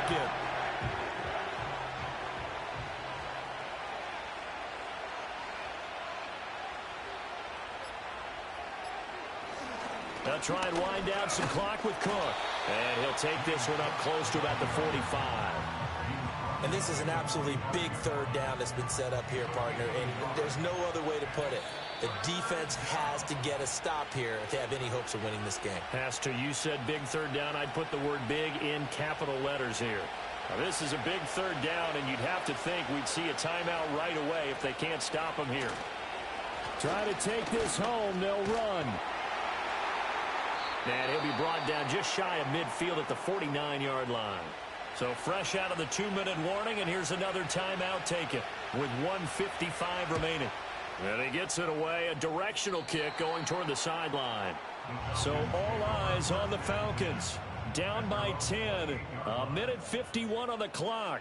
second. They'll try and wind down some clock with Cook. And he'll take this one up close to about the 45. And this is an absolutely big third down that's been set up here, partner. And there's no other way to put it. The defense has to get a stop here if they have any hopes of winning this game. Has to. You said big third down. I'd put the word big in capital letters here. Now, this is a big third down, and you'd have to think we'd see a timeout right away if they can't stop them here. Try to take this home. They'll run. And he'll be brought down just shy of midfield at the 49-yard line. So fresh out of the 2-minute warning, and here's another timeout taken with 1:55 remaining. And he gets it away, a directional kick going toward the sideline. So all eyes on the Falcons. Down by 10, 1:51 on the clock.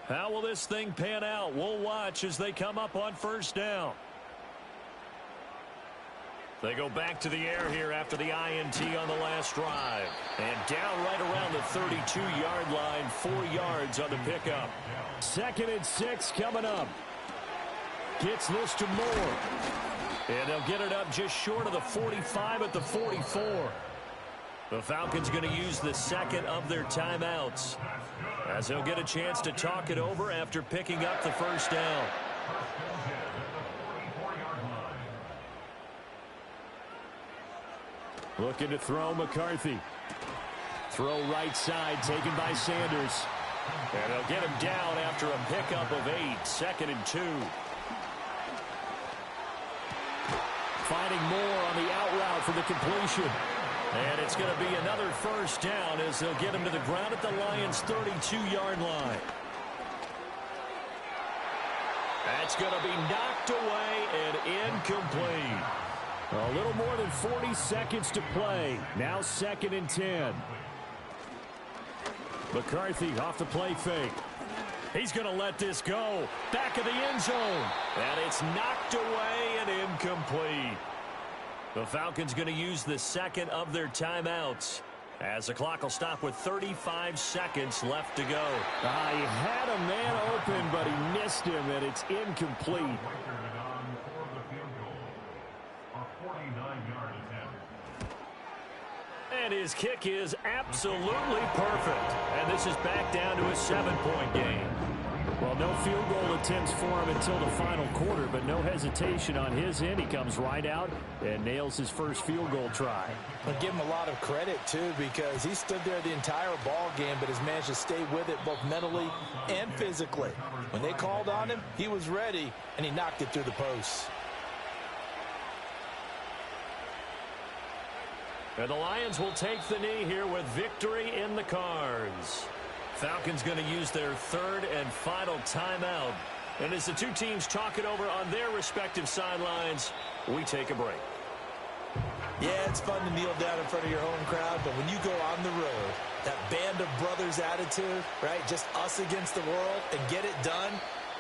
How will this thing pan out? We'll watch as they come up on first down. They go back to the air here after the INT on the last drive. And down right around the 32-yard line, 4 yards on the pickup. 2nd and 6 coming up. Gets this to Moore. And they'll get it up just short of the 45 at the 44. The Falcons going to use the second of their timeouts, as they'll get a chance to talk it over after picking up the first down. Looking to throw McCarthy. Throw right side taken by Sanders. And they'll get him down after a pickup of 8. 2nd and 2. Finding Moore on the out route for the completion. And it's going to be another first down as they'll get him to the ground at the Lions' 32-yard line. That's going to be knocked away and incomplete. A little more than 40 seconds to play. Now 2nd and 10. McCarthy off the play fake. He's going to let this go. Back of the end zone. And it's knocked away and incomplete. The Falcons going to use the second of their timeouts, as the clock will stop with 35 seconds left to go. He had a man open, but he missed him, and it's incomplete. And his kick is absolutely perfect. And this is back down to a 7-point game. Well, no field goal attempts for him until the final quarter, but no hesitation on his end. He comes right out and nails his first field goal try. I'll give him a lot of credit, too, because he stood there the entire ball game, but has managed to stay with it both mentally and physically. When they called on him, he was ready, and he knocked it through the posts. And the Lions will take the knee here with victory in the cards. Falcons going to use their third and final timeout. And as the two teams talk it over on their respective sidelines, we take a break. Yeah, it's fun to kneel down in front of your home crowd, but when you go on the road, that band of brothers attitude, right, just us against the world, and get it done,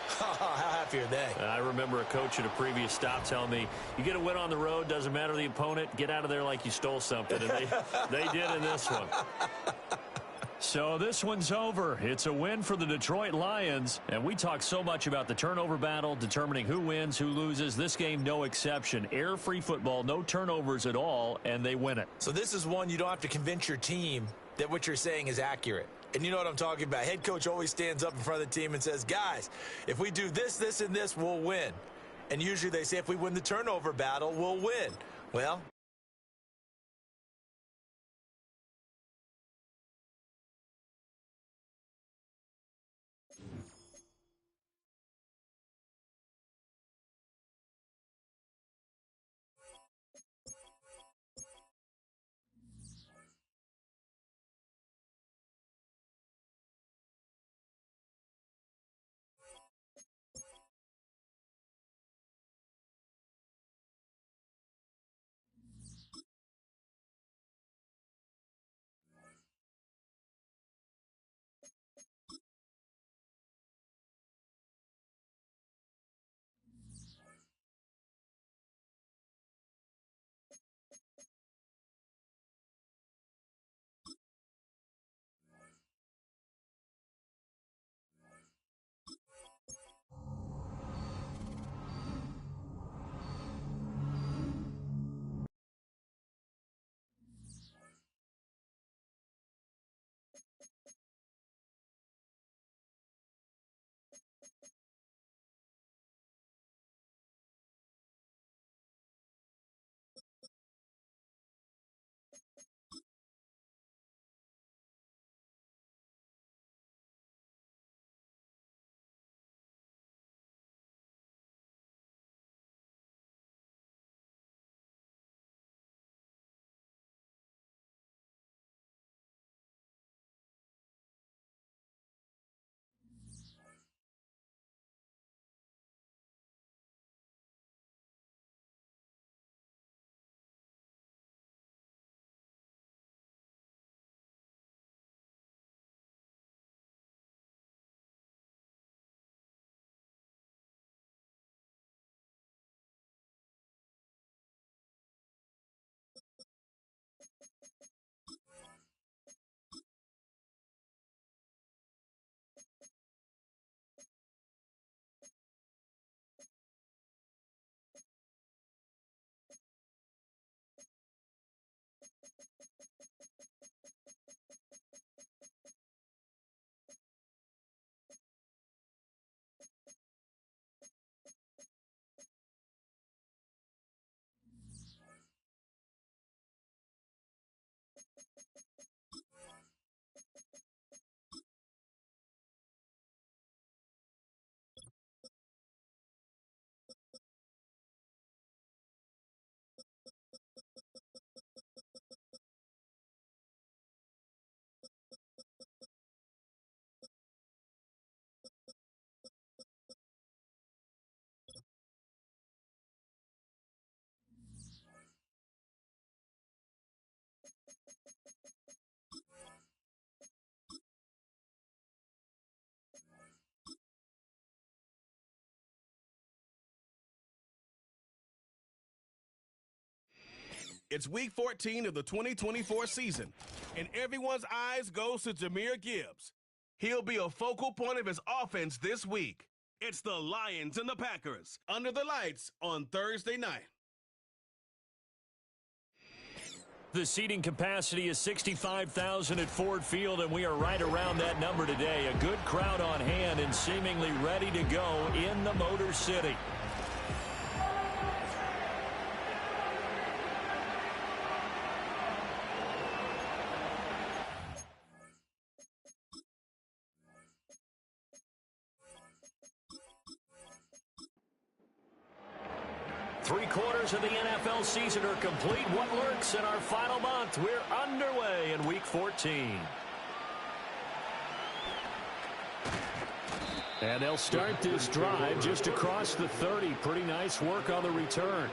how happy are they? I remember a coach at a previous stop telling me, you get a win on the road, doesn't matter the opponent, get out of there like you stole something. And they did in this one. So this one's over. It's a win for the Detroit Lions. And we talk so much about the turnover battle, determining who wins, who loses. This game, no exception. Error-free football, no turnovers at all, and they win it. So this is one you don't have to convince your team that what you're saying is accurate. And you know what I'm talking about. Head coach always stands up in front of the team and says, guys, if we do this, this, and this, we'll win. And usually they say if we win the turnover battle, we'll win. Well, It's week 14 of the 2024 season, and everyone's eyes goes to Jahmyr Gibbs. He'll be a focal point of his offense this week. It's the Lions and the Packers under the lights on Thursday night. The seating capacity is 65,000 at Ford Field, and we are right around that number today. A good crowd on hand and seemingly ready to go in the Motor City. Three-quarters of the NFL season are complete. What lurks in our final month? We're underway in Week 14. And they'll start this drive just across the 30. Pretty nice work on the return.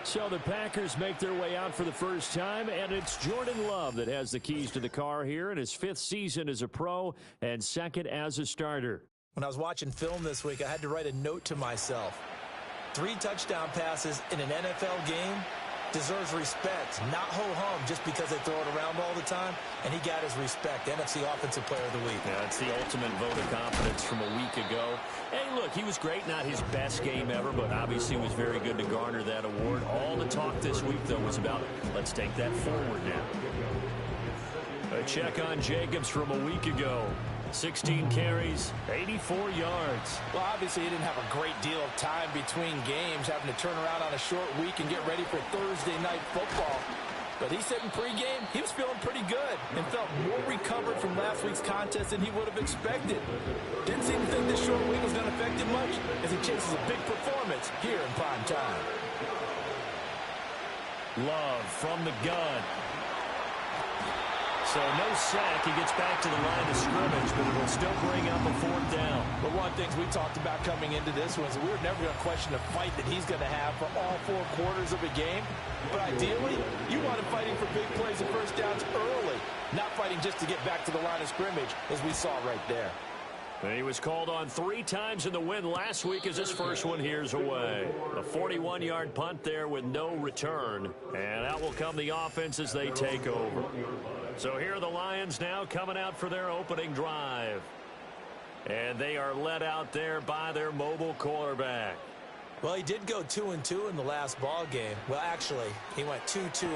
So the Packers make their way out for the first time, and it's Jordan Love that has the keys to the car here in his 5th season as a pro and 2nd as a starter. When I was watching film this week, I had to write a note to myself. 3 touchdown passes in an NFL game deserves respect, not ho-hum just because they throw it around all the time. And he got his respect. NFC Offensive Player of the Week. Yeah, it's the ultimate vote of confidence from a week ago. Hey, look, he was great. Not his best game ever, but obviously was very good to garner that award. All the talk this week, though, was about let's take that forward now. A check on Jacobs from a week ago. 16 carries, 84 yards. Well, obviously, he didn't have a great deal of time between games, having to turn around on a short week and get ready for Thursday night football. But he said in pregame, he was feeling pretty good and felt more recovered from last week's contest than he would have expected. Didn't seem to think this short week was going to affect him much as he chases a big performance here in prime time. Love from the gun. So no sack. He gets back to the line of scrimmage, but it'll still bring up a 4th down. But one of the things we talked about coming into this one is we were never going to question the fight that he's going to have for all 4 quarters of a game. But ideally, you want him fighting for big plays and first downs early, not fighting just to get back to the line of scrimmage, as we saw right there. And he was called on 3 times in the win last week as his first one here's away. A 41-yard punt there with no return. And out will come the offense as they take over. So here are the Lions now coming out for their opening drive. And they are led out there by their mobile quarterback. Well, he did go 2-2 in the last ball game. Well, actually, he went 2-2-1,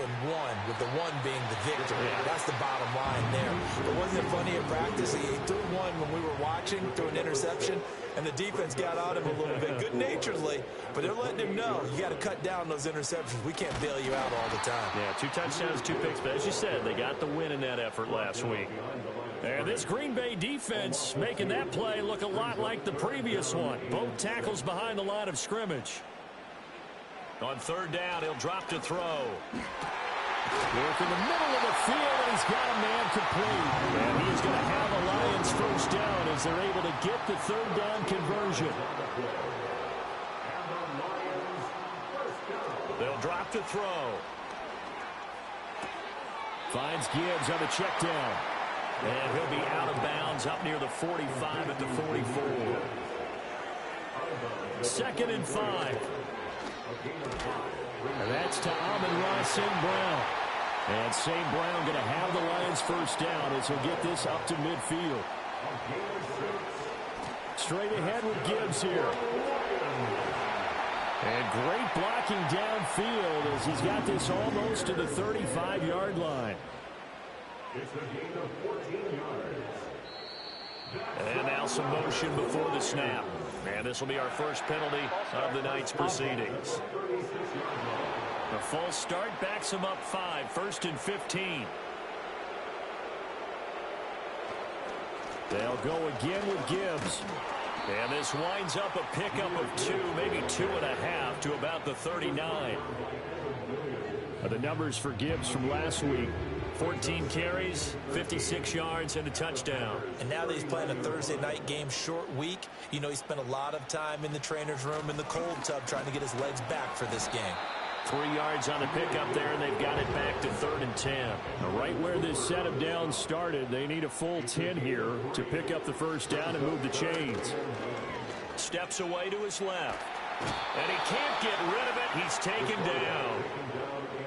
with the 1 being the victory. That's the bottom line there. But wasn't it funny in practice? He threw one when we were watching, threw an interception, and the defense got on him a little bit, good-naturedly. But they're letting him know, you got to cut down those interceptions. We can't bail you out all the time. Yeah, 2 touchdowns, 2 picks. But as you said, they got the win in that effort last week. And this Green Bay defense making that play look a lot like the previous one. Both tackles behind the line of scrimmage. On 3rd down, he'll drop to throw. Work in the middle of the field, and he's got a man complete. And he is going to have a Lions first down as they're able to get the 3rd down conversion. They'll drop to throw. Finds Gibbs on the check down. And he'll be out of bounds up near the 45 at the 44. 2nd and 5. And that's to Amon-Ra St. Brown. And St. Brown going to have the Lions first down as he'll get this up to midfield. Straight ahead with Gibbs here. And great blocking downfield as he's got this almost to the 35-yard line. And now some motion before the snap. And this will be our first penalty of the night's proceedings. The false start backs him up 5, 1st and 15. They'll go again with Gibbs. And this winds up a pickup of 2, maybe 2.5 to about the 39. The numbers for Gibbs from last week. 14 carries, 56 yards, and a touchdown. And now that he's playing a Thursday night game, short week, you know he spent a lot of time in the trainer's room in the cold tub trying to get his legs back for this game. 3 yards on the pickup there, and they've got it back to 3rd and 10. Right where this set of downs started, they need a full 10 here to pick up the first down and move the chains. Steps away to his left. And he can't get rid of it. He's taken down.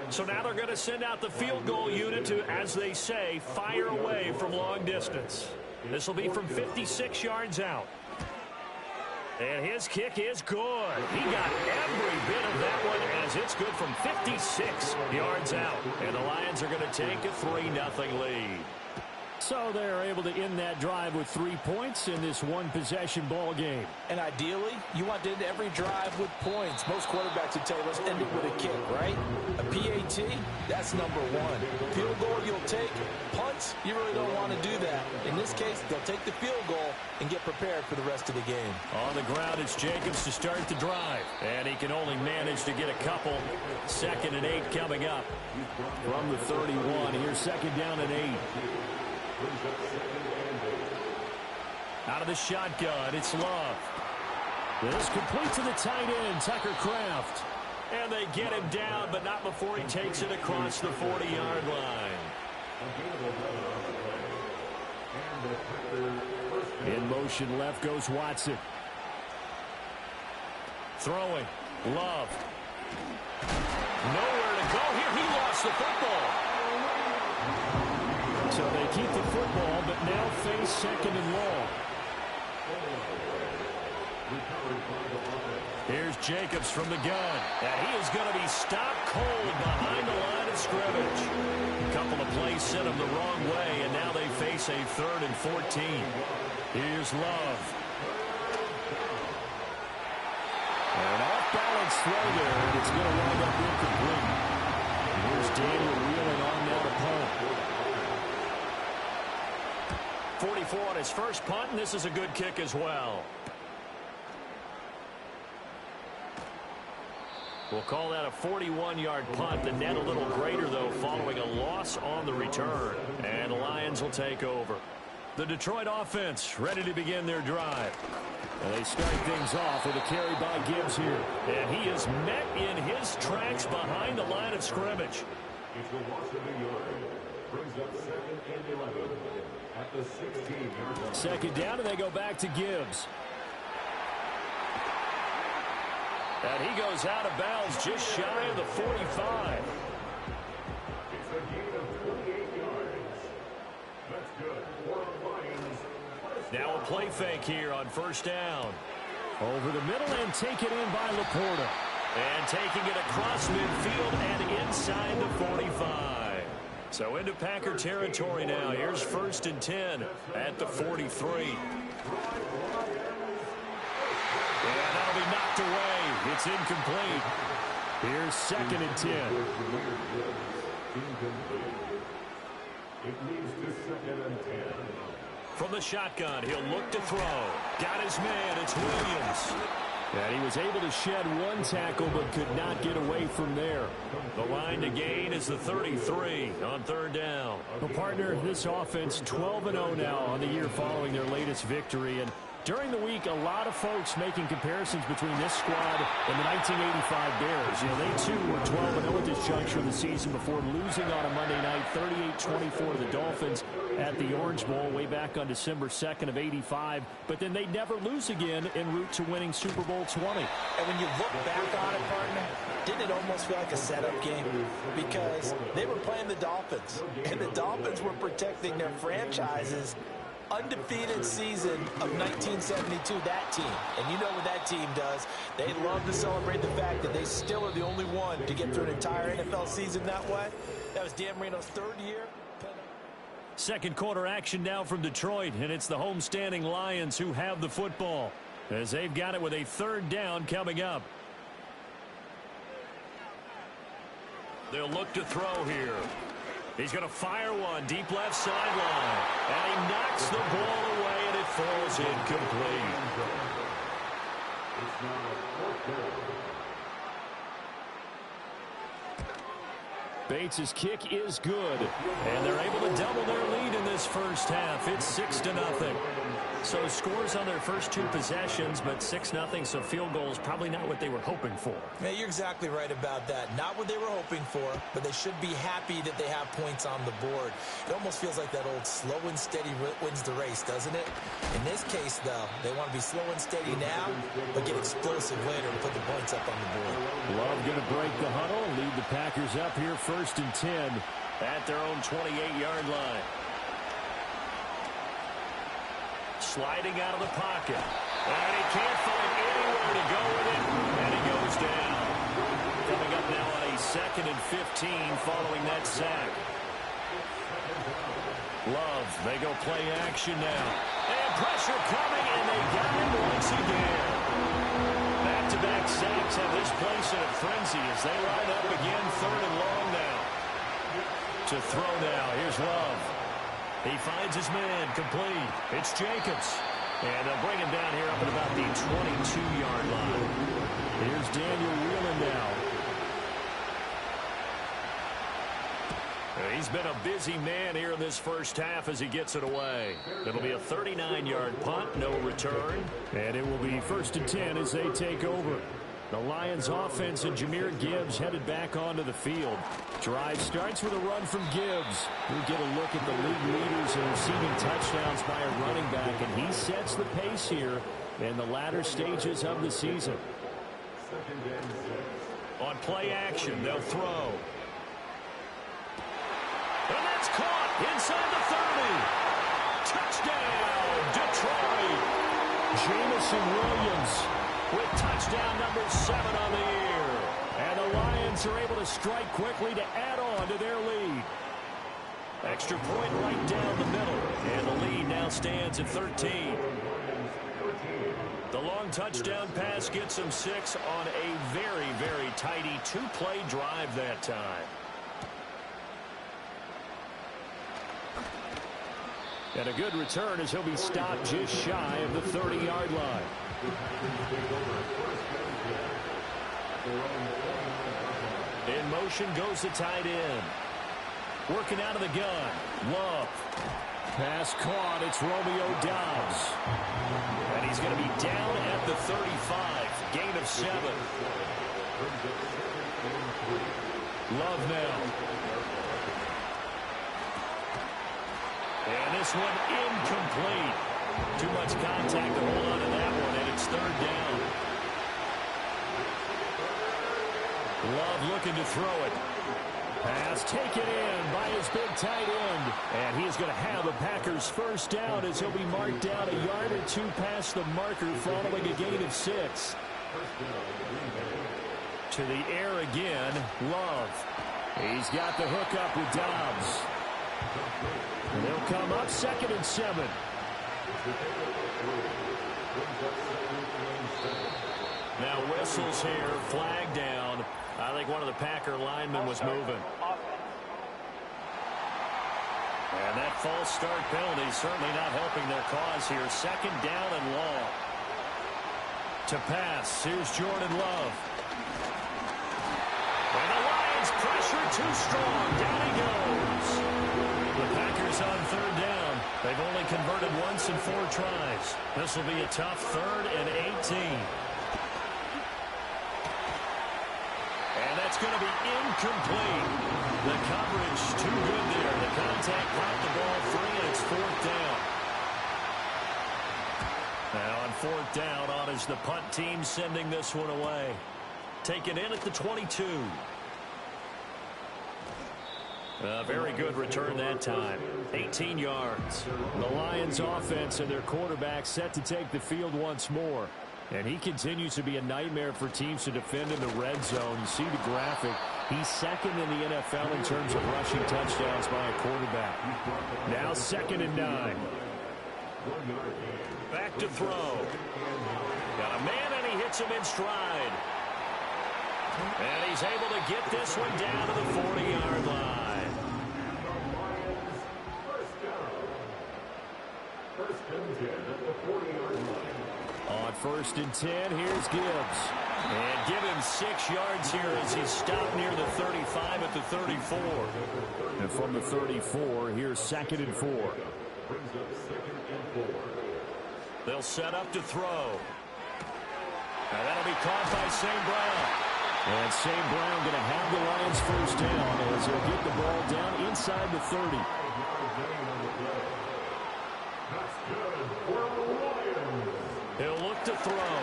So now they're going to send out the field goal unit to, as they say, fire away from long distance. This will be from 56 yards out. And his kick is good. He got every bit of that one as it's good from 56 yards out. And the Lions are going to take a 3-0 lead. So they're able to end that drive with 3 points in this one-possession ball game. And ideally, you want to end every drive with points. Most quarterbacks would tell you, let's end it with a kick, right? A PAT, that's number one. Field goal you'll take. Punts, you really don't want to do that. In this case, they'll take the field goal and get prepared for the rest of the game. On the ground, it's Jacobs to start the drive. And he can only manage to get a couple. 2nd and 8 coming up from the 31. Here's 2nd down and 8. Out of the shotgun, it's Love. This complete to the tight end, Tucker Kraft. And they get him down, but not before he takes it across the 40-yard line. In motion left goes Watson. Throwing, Love. Nowhere to go here. He lost the football. So they keep the football, but now face 2nd and long. Here's Jacobs from the gun. And he is going to be stopped cold behind the line of scrimmage. A couple of plays sent him the wrong way, and now they face a 3rd and 14. Here's Love. An off-balance throw there, and it's going to wind up incomplete. Here's Daniel wheeling on that opponent. 44 on his first punt, and this is a good kick as well. We'll call that a 41-yard punt. The net a little greater, though, following a loss on the return. And the Lions will take over. The Detroit offense ready to begin their drive. And they start things off with a carry by Gibbs here. And he is met in his tracks behind the line of scrimmage. It's the Washington yard. Brings up 2nd and 11 at the 16-yard line. 2nd down, and they go back to Gibbs. And he goes out of bounds just shy of the 45. It's a gain of 28 yards. That's good for the Lions. Now a play fake here on 1st down. Over the middle and taken in by Laporta. And taking it across midfield and inside the 45. So into Packer territory now. Here's 1st and 10 at the 43. And that'll be knocked away. It's incomplete. Here's 2nd and 10. It leads to 2nd and 10. From the shotgun, he'll look to throw. Got his man. It's Williams. And he was able to shed one tackle but could not get away from there. The line to gain is the 33 on 3rd down. Well, partner, this offense 12-0 now on the year following their latest victory. And during the week, a lot of folks making comparisons between this squad and the 1985 Bears. You know, they too were 12-0 at this juncture of the season before losing on a Monday night, 38-24 to the Dolphins at the Orange Bowl way back on December 2nd of 85. But then they'd never lose again en route to winning Super Bowl 20. And when you look back on it, partner, didn't it almost feel like a setup game? Because they were playing the Dolphins, and the Dolphins were protecting their franchise's undefeated season of 1972, that team. And you know what that team does. They love to celebrate the fact that they still are the only one to get through an entire NFL season that way. That was Dan Marino's 3rd year. Second quarter action now from Detroit, and it's the homestanding Lions who have the football as they've got it with a 3rd down coming up. They'll look to throw here. He's going to fire one deep left sideline, and he knocks the ball away, and it falls incomplete. It's now 4th down. Bates' kick is good, and they're able to double their lead in this first half. It's 6-0. So scores on their first 2 possessions, but 6-0, so field goals probably not what they were hoping for. Yeah, you're exactly right about that. Not what they were hoping for, but they should be happy that they have points on the board. It almost feels like that old slow and steady wins the race, doesn't it? In this case, though, they want to be slow and steady now, but get explosive later to put the points up on the board. Love going to break the huddle, lead the Packers up here 1st and 10 at their own 28-yard line. Sliding out of the pocket. And he can't find anywhere to go with it. And he goes down. Coming up now on a 2nd and 15 following that sack. Love, they go play action now. And pressure coming, and they got him once again. Back-to-back sacks have this place in a frenzy as they line up again 3rd and long now. To throw now, here's Love. He finds his man, complete. It's Jacobs. And they'll bring him down here up at about the 22-yard line. Here's Daniel Whelan now. He's been a busy man here in this first half as he gets it away. It'll be a 39-yard punt, no return. And it will be 1st and 10 as they take over. The Lions offense and Jahmyr Gibbs headed back onto the field. Drive starts with a run from Gibbs. We'll get a look at the league leaders in receiving touchdowns by a running back, and he sets the pace here in the latter stages of the season. On play action, they'll throw. And that's caught inside the 30. Touchdown, Detroit. Jamison Williams with touchdown number 7 on the year. And the Lions are able to strike quickly to add on to their lead. Extra point right down the middle. And the lead now stands at 13. The long touchdown pass gets them 6 on a very, very tidy 2-play drive that time. And a good return as he'll be stopped just shy of the 30-yard line. In motion goes the tight end. Working out of the gun. Love. Pass caught. It's Romeo Doubs. And he's going to be down at the 35. Gain of 7. Love now. And this one incomplete. Too much contact to hold on to that one, and it's 3rd down. Love looking to throw it. Pass taken in by his big tight end. And he's going to have a Packers first down as he'll be marked down a yard or 2 past the marker following a gain of 6. To the air again, Love. He's got the hook up with Doubs. And they'll come up 2nd and 7. Now whistles here, flag down. I think one of the Packer linemen was moving. And that false start penalty certainly not helping their cause here. 2nd down and long. To pass, here's Jordan Love. And the Lions pressure too strong. Down he goes. The Packers on 3rd down. They've only converted once in 4 tries. This will be a tough 3rd and 18. And that's going to be incomplete. The coverage too good there. The contact popped the ball free, and it's 4th down. Now on 4th down, on is the punt team sending this one away. Taken in at the 22. A very good return that time. 18 yards. The Lions offense and their quarterback set to take the field once more. And he continues to be a nightmare for teams to defend in the red zone. You see the graphic. He's 2nd in the NFL in terms of rushing touchdowns by a quarterback. Now 2nd and 9. Back to throw. Got a man, and he hits him in stride. And he's able to get this one down to the 40-yard line. On 1st and 10, here's Gibbs. And give him 6 yards here as he's stopped near the 35 at the 34. And from the 34, here's 2nd and 4. They'll set up to throw. And that'll be caught by St. Brown. And St. Brown going to have the Lions first down as he'll get the ball down inside the 30. That's good for the Lions. He'll look to throw.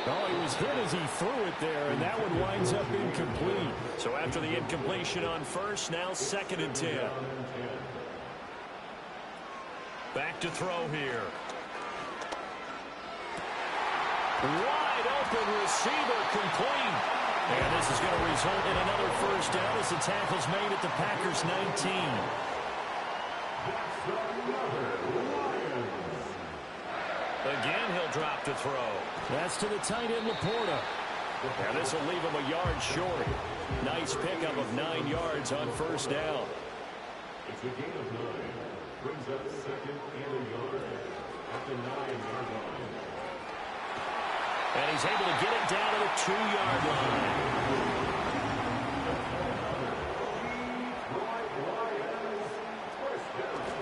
Oh, he was hit as he threw it there, and that one winds up incomplete. So after the incompletion on first, now 2nd and 10. Back to throw here. Wide open receiver complete. And this is going to result in another first down as the tackle's made at the Packers 19. Again, he'll drop to throw. That's to the tight end, Laporta. And this will leave him a yard short. Nice pickup of 9 yards on first down. It's a gain of 9. Brings up 2nd and a yard at the 9-yard line. And he's able to get it down to the 2-yard line.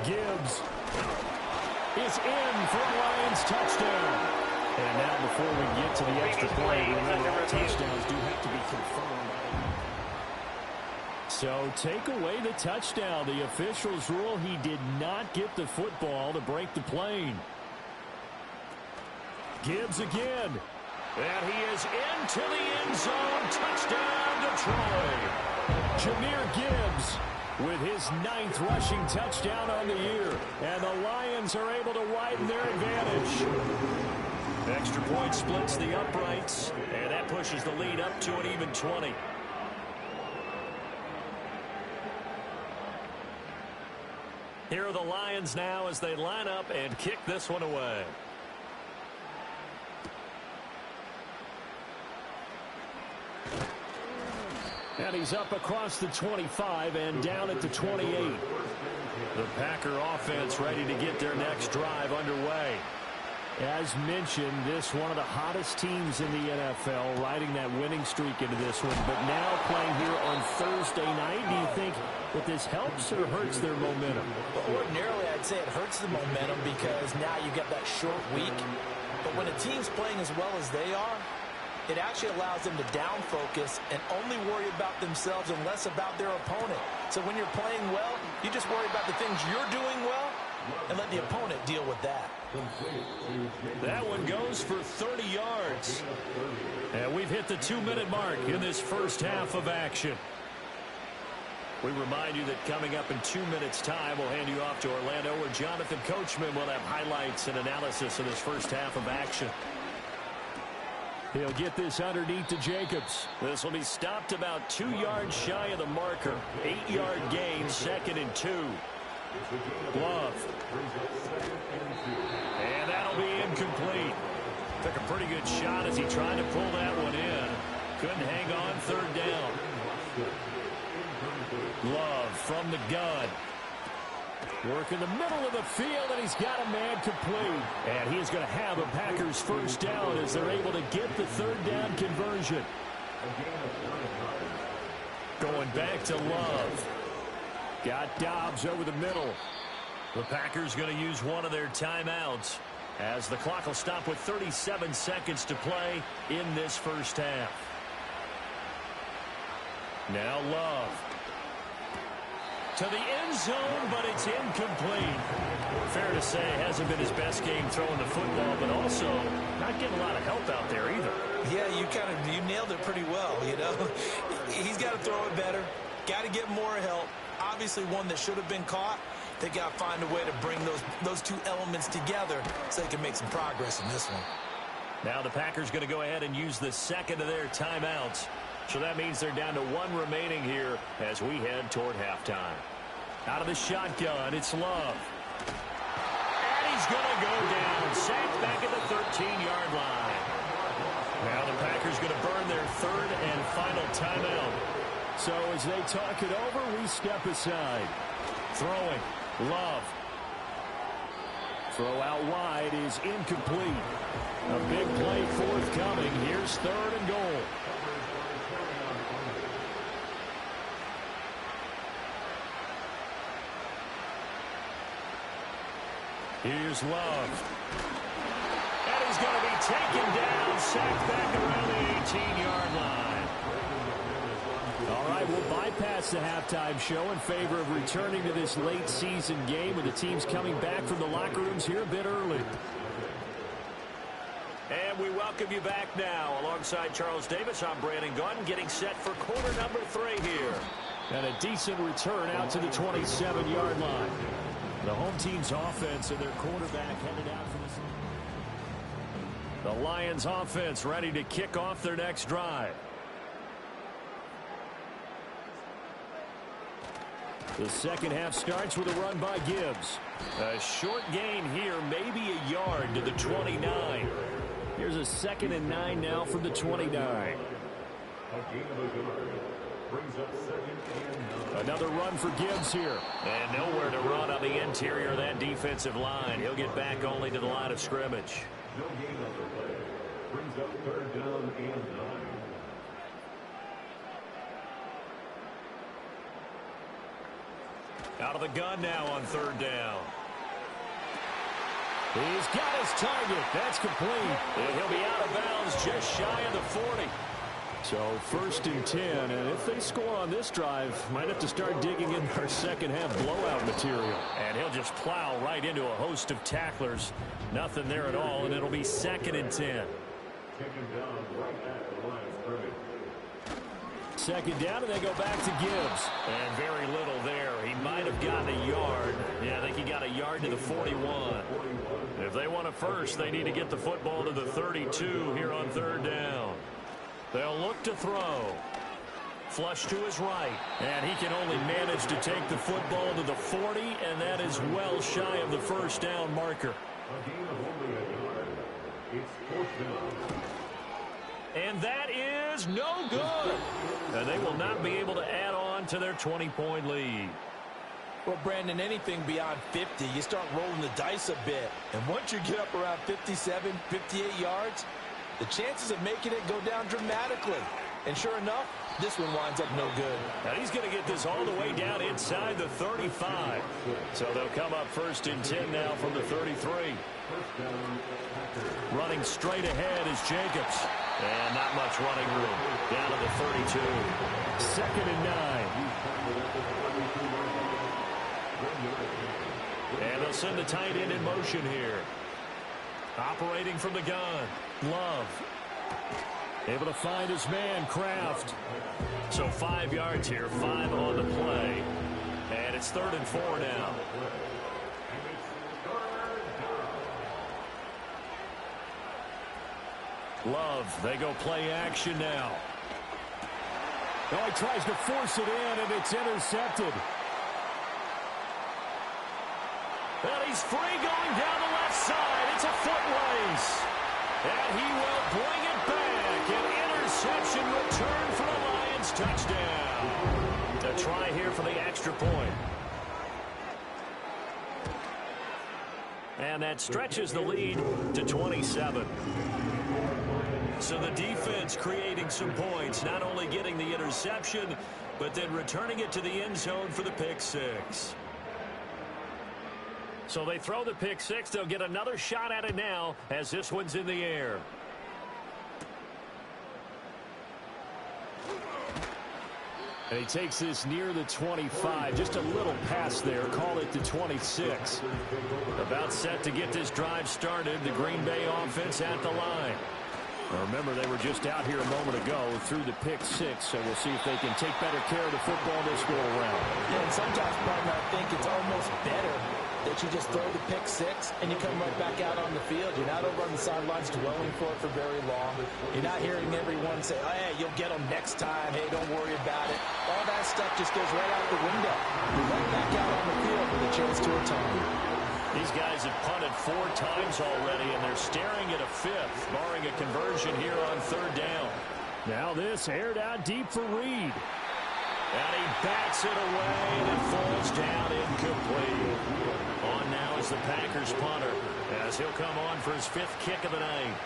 Gibbs is in for a Lions touchdown. And now before we get to the extra play, remember all touchdowns do have to be confirmed. So take away the touchdown. The officials rule he did not get the football to break the plane. Gibbs again. And he is into the end zone. Touchdown, Detroit. Jahmyr Gibbs with his 9th rushing touchdown on the year. And the Lions are able to widen their advantage. Extra point splits the uprights. And that pushes the lead up to an even 20. Here are the Lions now as they line up and kick this one away. And he's up across the 25 and down at the 28. The Packer offense ready to get their next drive underway. As mentioned, this one of the hottest teams in the NFL, riding that winning streak into this one. But now playing here on Thursday night, do you think that this helps or hurts their momentum? Well, ordinarily, I'd say it hurts the momentum because now you get that short week. But when a team's playing as well as they are, it actually allows them to down focus and only worry about themselves and less about their opponent. So when you're playing well, you just worry about the things you're doing well and let the opponent deal with that. That one goes for 30 yards. And we've hit the 2-minute mark in this first half of action. We remind you that coming up in 2 minutes' time, we'll hand you off to Orlando, where Jonathan Coachman will have highlights and analysis of this first half of action. He'll get this underneath to Jacobs. This will be stopped about 2 yards shy of the marker. 8-yard gain, 2nd and 2. Love. And that'll be incomplete. Took a pretty good shot as he tried to pull that one in. Couldn't hang on 3rd down. Love from the gun. Work in the middle of the field, and he's got a man complete. And he is going to have a Packers first down as they're able to get the 3rd down conversion. Going back to Love. Got Dobbs over the middle. The Packers going to use one of their timeouts as the clock will stop with 37 seconds to play in this first half. Now Love. To the end zone, but it's incomplete. Fair to say, hasn't been his best game throwing the football, but also not getting a lot of help out there either. Yeah, you nailed it pretty well, you know. He's got to throw it better. Got to get more help. Obviously one that should have been caught. They got to find a way to bring those two elements together so they can make some progress in this one. Now the Packers going to go ahead and use the 2nd of their timeouts. So that means they're down to 1 remaining here as we head toward halftime. Out of the shotgun, it's Love. And he's going to go down. Sacked back at the 13-yard line. Now the Packers going to burn their 3rd and final timeout. So as they talk it over, we step aside. Throwing. Love. Throw out wide is incomplete. A big play forthcoming. Here's 3rd and goal. Here's Love. And he's going to be taken down, sacked back around the 18-yard line. All right, we'll bypass the halftime show in favor of returning to this late season game with the teams coming back from the locker rooms here a bit early. And we welcome you back now. Alongside Charles Davis, I'm Brandon Gunn, getting set for quarter number 3 here. And a decent return out to the 27-yard line. The home team's offense and their quarterback headed out for this. The Lions offense ready to kick off their next drive. The second half starts with a run by Gibbs. A short gain here, maybe a yard to the 29. Here's a 2nd and 9 now from the 29. Another run for Gibbs here. And nowhere to run on the interior of that defensive line. He'll get back only to the line of scrimmage. No gain on the play. Brings up 3rd down and 9. Out of the gun now on 3rd down. He's got his target. That's complete. And he'll be out of bounds just shy of the 40. So 1st and 10, and if they score on this drive, might have to start digging in our second half blowout material. And he'll just plow right into a host of tacklers. Nothing there at all, and it'll be 2nd and 10. Taken down right at the line of scrimmage. 2nd down, and they go back to Gibbs. And very little there. He might have gotten a yard. Yeah, I think he got a yard to the 41. If they want a first, they need to get the football to the 32 here on 3rd down. They'll look to throw. Flush to his right. And he can only manage to take the football to the 40, and that is well shy of the 1st down marker. A gain of only a yard. It's 4th down. And that is no good. And they will not be able to add on to their 20-point lead. Well, Brandon, anything beyond 50, you start rolling the dice a bit. And once you get up around 57, 58 yards, the chances of making it go down dramatically. And sure enough, this one winds up no good. Now he's going to get this all the way down inside the 35. So they'll come up 1st and 10 now from the 33. Running straight ahead is Jacobs. And not much running room. Down to the 32. 2nd and 9. And they'll send the tight end in motion here. Operating from the gun. Love. Able to find his man, Kraft. So 5 yards here, 5 on the play. And it's 3rd and 4 now. Love, they go play action now. Oh, he tries to force it in, and it's intercepted. And he's free going down the left side. It's a foot race. And he will bring it back. An interception return for the Lions. Touchdown. A try here for the extra point. And that stretches the lead to 27. So the defense creating some points, not only getting the interception, but then returning it to the end zone for the pick six. So they throw the pick six. They'll get another shot at it now as this one's in the air. And he takes this near the 25. Just a little pass there. Call it the 26. About set to get this drive started. The Green Bay offense at the line. Now remember, they were just out here a moment ago through the pick six, so we'll see if they can take better care of the football this go around. Yeah, and sometimes, partner, I think it's almost better that you just throw the pick six and you come right back out on the field. You're not over on the sidelines dwelling for it for very long. You're not hearing everyone say, oh, hey, you'll get them next time. Hey, don't worry about it. All that stuff just goes right out the window. You're right back out on the field with a chance to atone. These guys have punted 4 times already, and they're staring at a 5th, barring a conversion here on 3rd down. Now this aired out deep for Reed. And he bats it away, and it falls down incomplete. On now is the Packers punter, as he'll come on for his 5th kick of the night.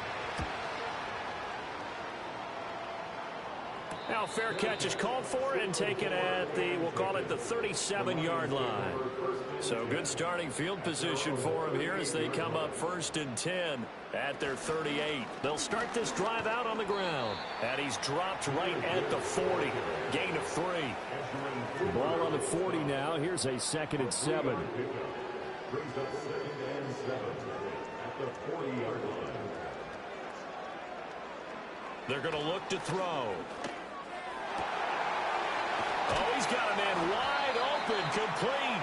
Now fair catch is called for and taken at the, we'll call it the 37-yard line. So good starting field position for him here as they come up 1st and 10 at their 38. They'll start this drive out on the ground. And he's dropped right at the 40. Gain of 3. Ball on the 40 now. Here's a 2nd and 7. Brings up 2nd and 7 at the 40-yard line. They're going to look to throw. Oh, he's got a man wide open, complete.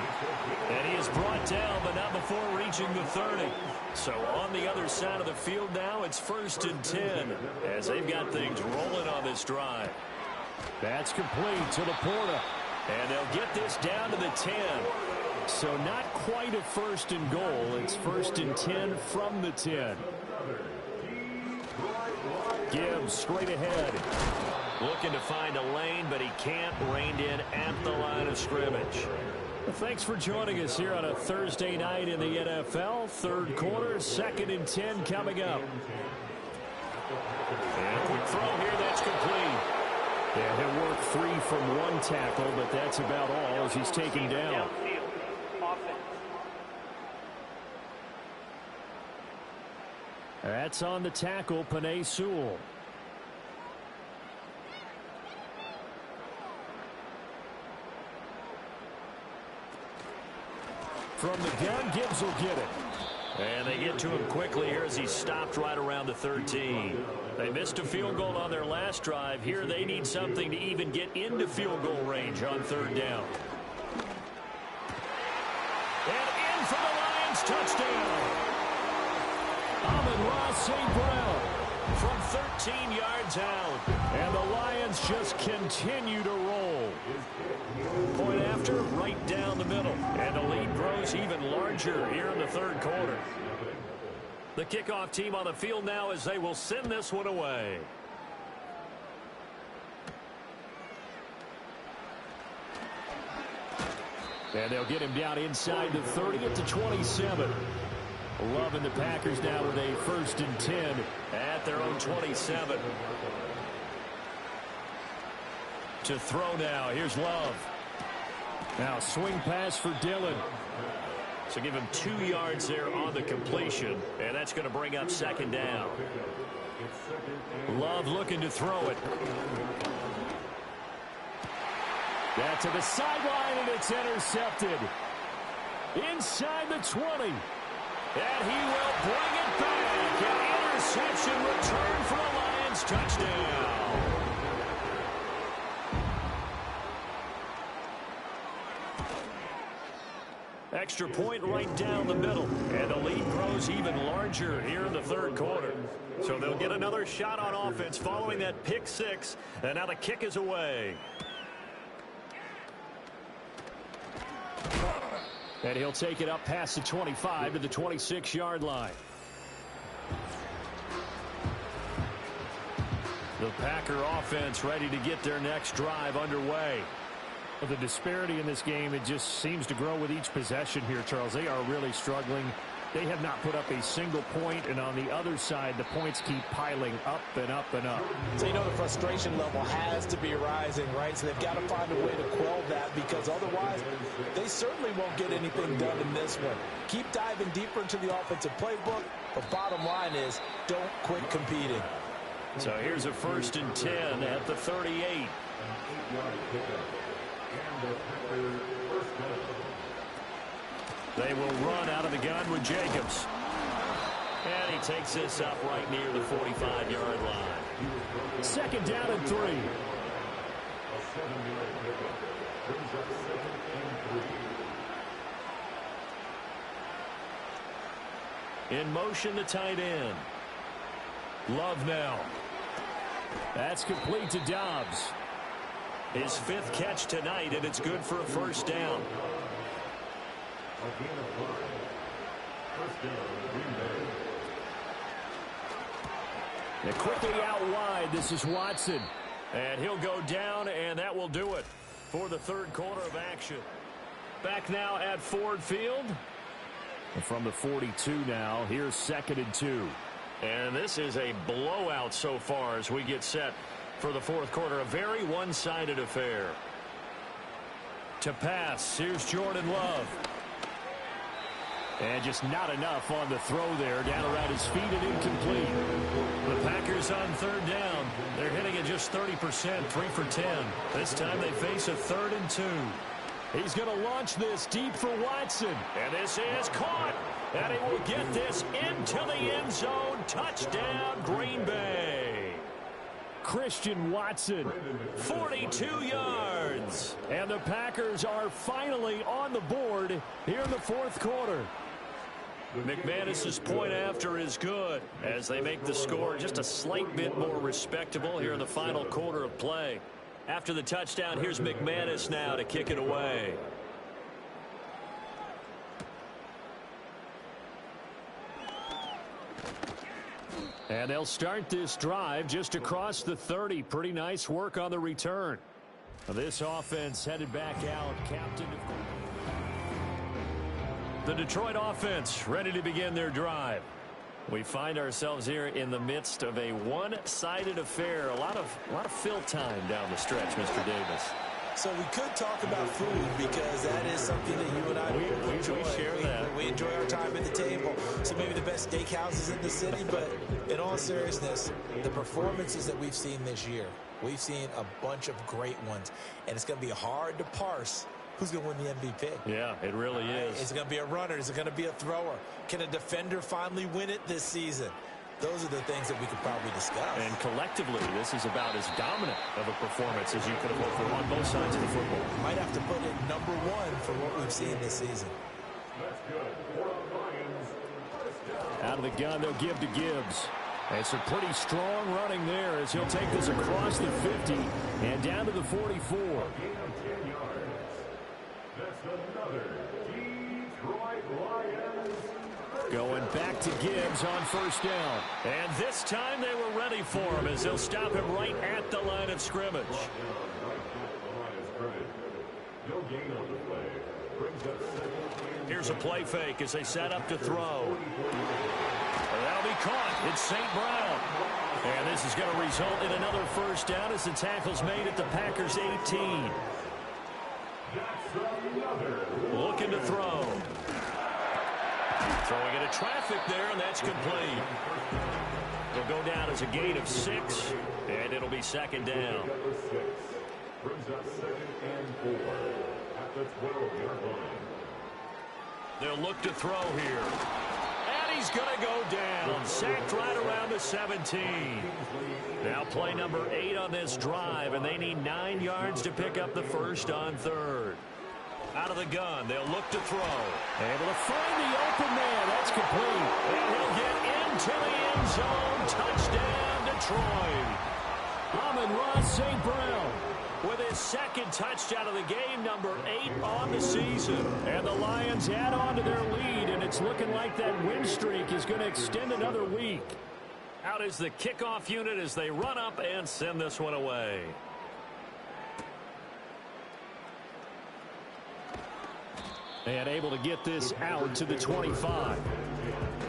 And he is brought down, but not before reaching the 30. So on the other side of the field now, it's 1st and 10 as they've got things rolling on this drive. That's complete to Laporta. And they'll get this down to the 10. So not quite a 1st and goal. It's 1st and 10 from the 10. Gibbs straight ahead. Looking to find a lane, but he can't. Reined in at the line of scrimmage. Well, thanks for joining us here on a Thursday night in the NFL. 3rd quarter, 2nd and 10 coming up. And a quick throw here, that's complete. Yeah, he'll work 3 from 1 tackle, but that's about all as he's taken down. That's on the tackle, Penei Sewell. From the gun, Gibbs will get it. And they get to him quickly here as he stopped right around the 13. They missed a field goal on their last drive. Here they need something to even get into field goal range on 3rd down. And in for the Lions, touchdown. Amon-Ra St. Brown from 13 yards out. And the Lions just continue to roll. Point after, right down the middle. And the lead grows even larger here in the 3rd quarter. The kickoff team on the field now as they will send this one away. And they'll get him down inside the 30 at the 27. Love and the Packers now with a 1st and 10 at their own 27. To throw now. Here's Love. Now swing pass for Dillon. So give him 2 yards there on the completion. And that's going to bring up 2nd down. Love looking to throw it. That to the sideline, and it's intercepted. Inside the 20. And he will bring it back. An interception return for the Lions. Touchdown. Extra point right down the middle. And the lead grows even larger here in the 3rd quarter. So they'll get another shot on offense following that pick 6. And now the kick is away. And he'll take it up past the 25 to the 26-yard line. The Packer offense ready to get their next drive underway. Well, the disparity in this game, it just seems to grow with each possession here, Charles. They are really struggling. They have not put up a single point, and on the other side, the points keep piling up and up and up. So, you know, the frustration level has to be rising, right? So they've got to find a way to quell that, because otherwise they certainly won't get anything done in this one. Keep diving deeper into the offensive playbook, but bottom line is don't quit competing. So here's a 1st and 10 at the 38. They will run out of the gun with Jacobs. And he takes this up right near the 45-yard line. 2nd down and 3. In motion, the tight end. Love now. That's complete to Dobbs. His 5th catch tonight, and it's good for a 1st down. They're quickly out wide. This is Watson. And he'll go down, and that will do it for the 3rd quarter of action. Back now at Ford Field. And from the 42 now, here's 2nd and 2. And this is a blowout so far as we get set For the fourth quarter, a very one-sided affair. To pass, here's Jordan Love. And just not enough on the throw there. Down around his feet and incomplete. The Packers on third down. They're hitting at just 30%, 3 for 10. This time they face a 3rd and 2. He's going to launch this deep for Watson. And this is caught. And he will get this into the end zone. Touchdown, Green Bay. Christian Watson, 42 yards. And the Packers are finally on the board here in the fourth quarter. McManus's point after is good as they make the score just a slight bit more respectable here in the final quarter of play. After the touchdown, here's McManus now to kick it away. And they'll start this drive just across the 30. Pretty nice work on the return. This offense headed back out. Captain of the Detroit offense ready to begin their drive. We find ourselves here in the midst of a one-sided affair. A lot of fill time down the stretch, Mr. Davis. So we could talk about food because that is something that you and I enjoy. We share that. We enjoy our time at the table. So maybe the best steakhouses in the city, but in all seriousness, the performances that we've seen this year, we've seen a bunch of great ones, and it's going to be hard to parse who's going to win the MVP. Yeah, it really is. Is it going to be a runner? Is it going to be a thrower? Can a defender finally win it this season? Those are the things that we could probably discuss. And collectively, this is about as dominant of a performance as you could have hoped for on both sides of the football. Might have to put it number one for what we've seen this season. That's good. For the Lions, Out of the gun, they'll give to Gibbs. And some pretty strong running there as he'll take this across the 50 and down to the 44. gain of 10 yards. That's another Detroit Lions. Going back to Gibbs on first down. And this time they were ready for him as they'll stop him right at the line of scrimmage. No gain on the play. Brings up 2nd. Here's a play fake as they set up to throw. That'll be caught. It's St. Brown. And this is going to result in another first down as the tackle's made at the Packers' 18. Looking to throw. Throwing into traffic there, and that's complete. It'll go down as a gain of 6, and it'll be 2nd down. Brings up 2nd and 4 at the 12-yard line. They'll look to throw here. And he's going to go down. Sacked right around the 17. Now play number 8 on this drive, and they need 9 yards to pick up the first on third. Out of the gun, they'll look to throw. Able to find the open man. That's complete. And he'll get into the end zone. Touchdown, Detroit. Amon-Ra St. Brown with his 2nd touchdown of the game, number 8 on the season. And the Lions add on to their lead, and it's looking like that win streak is going to extend another week. Out is the kickoff unit as they run up and send this one away. And able to get this out to the 25.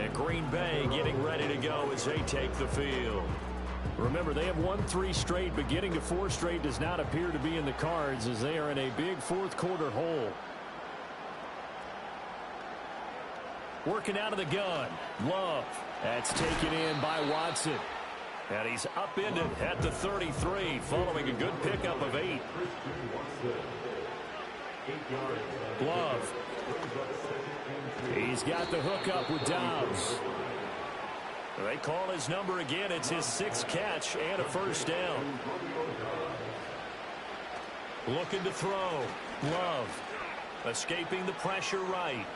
And Green Bay getting ready to go as they take the field. Remember, they have won 3 straight, but getting to 4 straight does not appear to be in the cards as they are in a big fourth quarter hole. Working out of the gun. Love. That's taken in by Watson. And he's upended at the 33 following a good pickup of 8. Love. He's got the hook up with Dobbs. They call his number again. It's his 6th catch and a first down. Looking to throw. Love. Escaping the pressure right.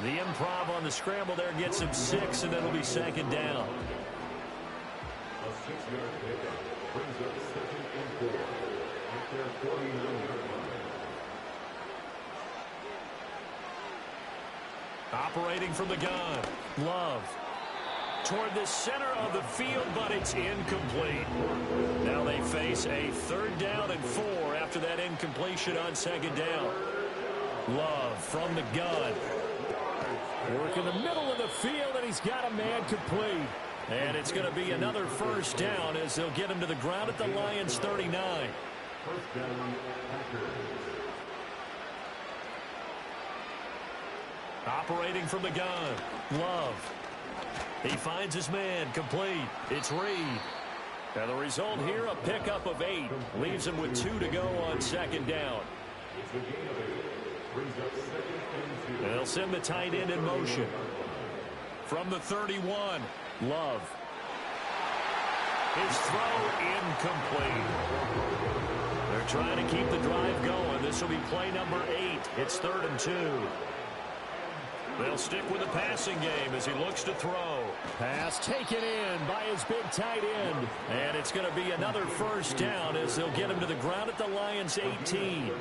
The improv on the scramble there gets him 6, and it'll be 2nd down. A 6-yard pickup brings up 2nd and 4 at their 49-yard line. Operating from the gun. Love. Toward the center of the field, but it's incomplete. Now they face a 3rd down and 4 after that incompletion on 2nd down. Love from the gun. Work in the middle of the field, and he's got a man complete. And it's going to be another first down as they'll get him to the ground at the Lions' 39. First down, Packers. Operating from the gun, Love. He finds his man, complete. It's Reed. And the result here, a pickup of 8. Leaves him with 2 to go on second down. It's a gain of 8. Brings up second and 2. They'll send the tight end in motion. From the 31, Love. His throw incomplete. They're trying to keep the drive going. This will be play number 8. It's 3rd and 2. They'll stick with the passing game as he looks to throw. Pass taken in by his big tight end. And it's going to be another first down as they'll get him to the ground at the Lions' 18.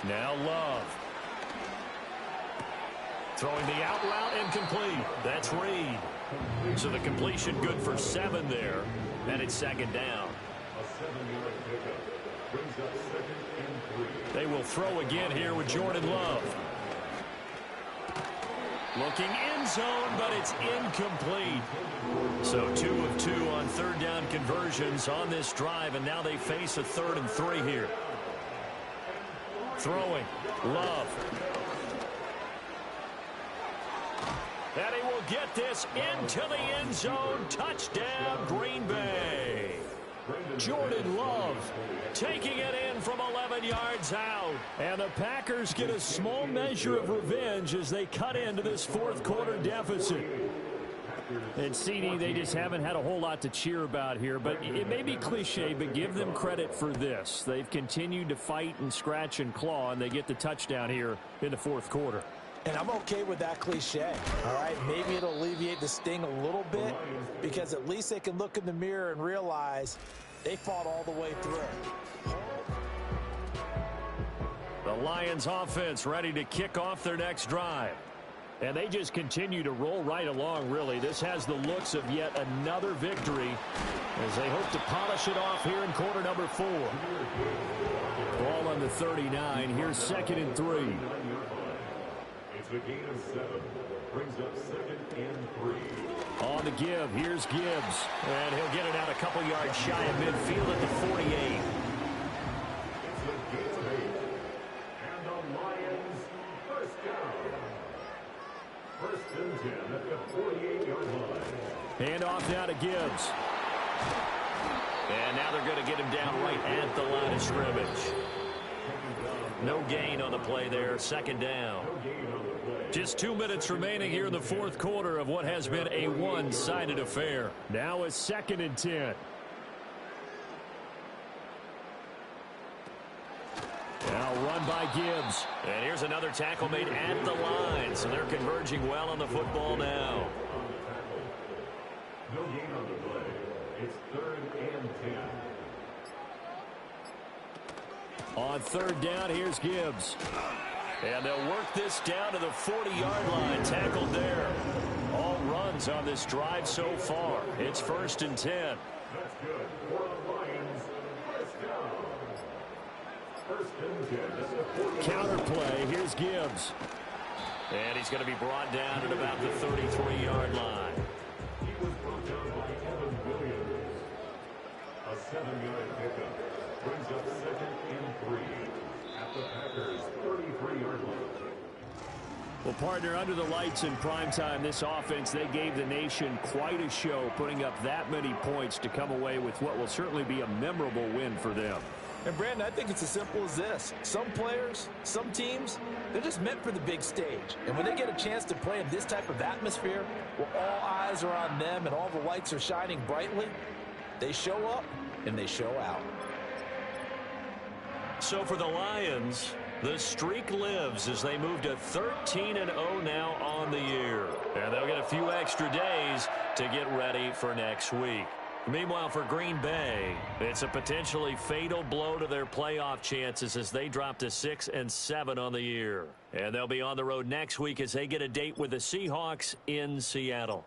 Now Love. Throwing the out route incomplete. That's Reed. So the completion good for 7 there. And it's second down. A 7-yard pickup. Brings up second and 3. They will throw again here with Jordan Love. Looking end zone, but it's incomplete. So 2 of 2 on third down conversions on this drive, and now they face a 3rd and 3 here. Throwing, Love. And he will get this into the end zone. Touchdown, Green Bay. Jordan Love taking it in from 11 yards out. And the Packers get a small measure of revenge as they cut into this fourth quarter deficit. And CD, they just haven't had a whole lot to cheer about here, but it may be cliche, but give them credit for this. They've continued to fight and scratch and claw, and they get the touchdown here in the fourth quarter. And I'm okay with that cliche, all right? Maybe it'll alleviate the sting a little bit because at least they can look in the mirror and realize they fought all the way through. The Lions offense ready to kick off their next drive. And they just continue to roll right along, really. This has the looks of yet another victory as they hope to polish it off here in quarter number 4. Ball on the 39. Here's 2nd and 3. It's a gain of 7. Brings up second and 3. On the give, here's Gibbs. And he'll get it out a couple yards shy of midfield at the 48. It's a gain of 8. And the Lions first down. 1st and 10 at the 48-yard line. Hand off now to Gibbs. And now they're going to get him down right at the line of scrimmage. No gain on the play there, 2nd down. Just 2 minutes remaining here in the fourth quarter of what has been a one-sided affair. Now it's 2nd and 10. Now run by Gibbs. And here's another tackle made at the line, so they're converging well on the football now. No gain on the play. It's 3rd and 10. On 3rd down, here's Gibbs. And they'll work this down to the 40-yard line, tackled there. All runs on this drive so far. It's 1st and 10. That's good for the Lions. First down. 1st and 10 at the 40. Counter play, here's Gibbs. And he's going to be brought down at about the 33-yard line. He was brought down by Evan Williams. A 7-yard pickup brings up 2nd and 3 at the Packers' 33-yard line. Well, partner, under the lights in primetime, this offense, they gave the nation quite a show, putting up that many points to come away with what will certainly be a memorable win for them. And, Brandon, I think it's as simple as this. Some players, some teams, they're just meant for the big stage. And when they get a chance to play in this type of atmosphere, where all eyes are on them and all the lights are shining brightly, they show up and they show out. So for the Lions, the streak lives as they move to 13-0 now on the year. And they'll get a few extra days to get ready for next week. Meanwhile, for Green Bay, it's a potentially fatal blow to their playoff chances as they drop to 6-7 on the year. And they'll be on the road next week as they get a date with the Seahawks in Seattle.